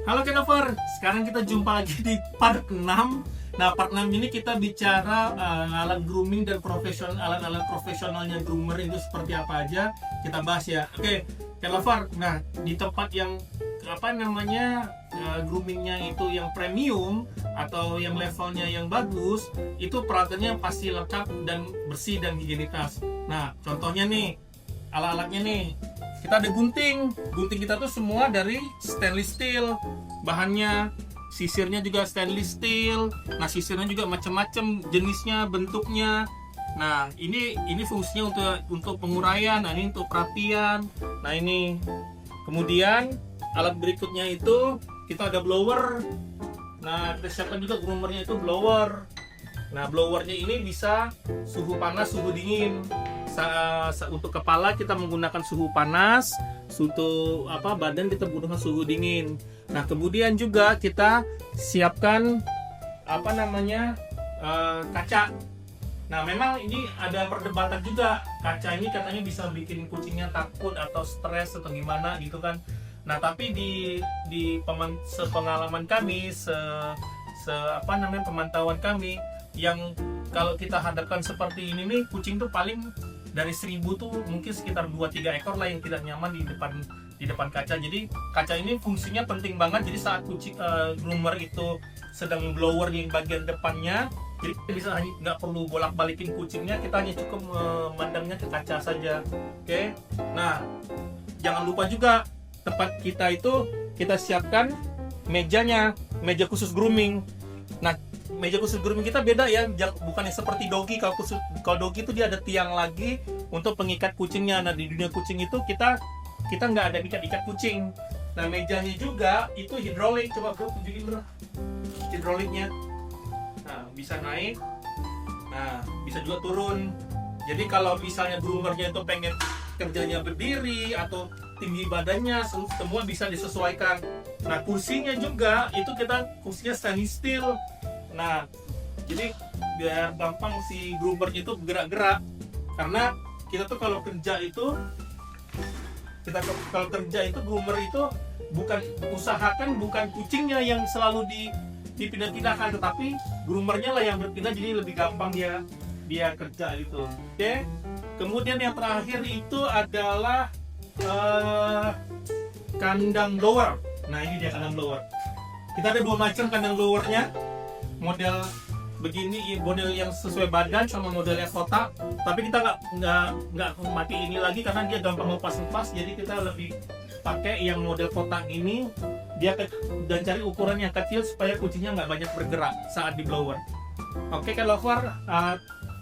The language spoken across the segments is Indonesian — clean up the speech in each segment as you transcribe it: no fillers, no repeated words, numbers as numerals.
Halo Kenover, sekarang kita jumpa lagi di part 6. Nah, part 6 ini kita bicara alat grooming dan alat-alat profesionalnya groomer itu seperti apa aja. Kita bahas ya. Oke, Kenover. Nah, di tempat yang groomingnya itu yang premium atau yang levelnya yang bagus, itu peralatannya pasti lengkap dan bersih dan higienitas. Nah, contohnya nih, alat-alatnya nih. Kita ada gunting kita tuh semua dari stainless steel bahannya, sisirnya juga stainless steel. Nah, sisirnya juga macam-macam jenisnya, bentuknya. Nah, ini fungsinya untuk penguraian, nah ini untuk perapian. Nah, ini kemudian alat berikutnya itu kita ada blower. Nah, kita siapkan juga groomernya itu blower. Nah, blowernya ini bisa suhu panas, suhu dingin. Untuk kepala kita menggunakan suhu panas, untuk badan kita menggunakan suhu dingin. Nah, kemudian juga kita siapkan kaca. Nah, memang ini ada perdebatan juga, kaca ini katanya bisa bikin kucingnya takut atau stres atau gimana gitu kan. Nah, tapi di sepengalaman kami, pemantauan kami, yang kalau kita hadapkan seperti ini nih, kucing tuh paling dari 1000 tuh mungkin sekitar 2-3 ekor lah yang tidak nyaman di depan kaca. Jadi kaca ini fungsinya penting banget. Jadi saat kucing groomer itu sedang blower di bagian depannya, jadi kita bisa nggak perlu bolak-balikin kucingnya, kita hanya cukup memandangnya ke kaca saja. Oke. Nah, jangan lupa juga tempat kita itu kita siapkan meja khusus grooming. Nah, meja khusus grooming kita beda ya, bukannya seperti doggy. Kalau doggy itu dia ada tiang lagi untuk pengikat kucingnya. Nah, di dunia kucing itu kita nggak ada ikat kucing. Nah, mejanya juga itu hidrolik. Coba bro, tunjukin bro hidroliknya. Nah, bisa naik, nah bisa juga turun. Jadi kalau misalnya groomernya itu pengen kerjanya berdiri atau tinggi badannya, semua bisa disesuaikan. Nah, kursinya juga itu kursinya stainless steel. Nah, jadi biar gampang si groomer itu bergerak-gerak. Karena kita tuh kalau kerja itu groomer itu usahakan bukan kucingnya yang selalu dipindah-pindahkan, tetapi groomernya lah yang berpindah, jadi lebih gampang dia kerja itu. Oke. Kemudian yang terakhir itu adalah kandang blower. Nah, ini dia kandang blower. Kita ada 2 macam kandang blowernya. Model begini, model yang sesuai badan sama modelnya kotak. Tapi kita nggak mati ini lagi karena dia gampang lepas. Jadi kita lebih pakai yang model kotak ini. Dan cari ukuran yang kecil supaya kucingnya nggak banyak bergerak saat di blower. Oke, kalau keluar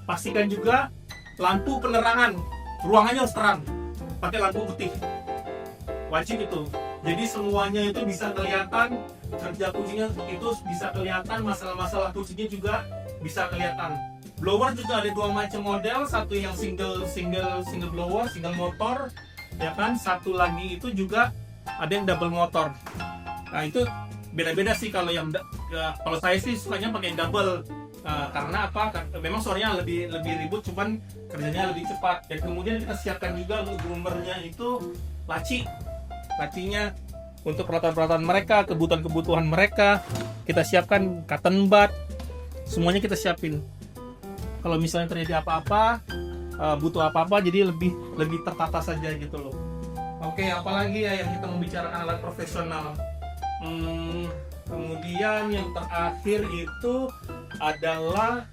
pastikan juga lampu penerangan ruangannya harus terang, pakai lampu putih, wajib itu. Jadi semuanya itu bisa kelihatan, kerja kucingnya itu bisa kelihatan, masalah-masalah kucingnya juga bisa kelihatan. Blower juga ada 2 macam model, satu yang single blower, single motor, ya kan. Satu lagi itu juga ada yang double motor. Nah, itu beda-beda sih. Kalau saya sih sukanya pakai yang double. Karena memang suaranya lebih ribut, cuman kerjanya lebih cepat. Dan kemudian kita siapkan juga untuk groomernya itu lacinya untuk peralatan-peralatan mereka, kebutuhan mereka. Kita siapkan cotton bud, semuanya kita siapin. Kalau misalnya terjadi apa-apa, butuh apa-apa, jadi lebih tertata saja gitu loh. Oke, apalagi ya yang kita membicarakan alat profesional. Kemudian yang terakhir itu adalah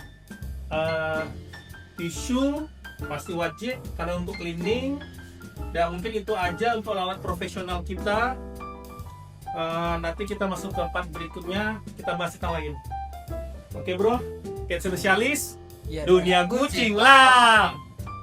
tisu, pasti wajib karena untuk cleaning. Dan mungkin itu aja untuk alat profesional kita. Nanti kita masuk ke part berikutnya, kita bahas yang lain. Oke bro, cat spesialis dunia kucing lah.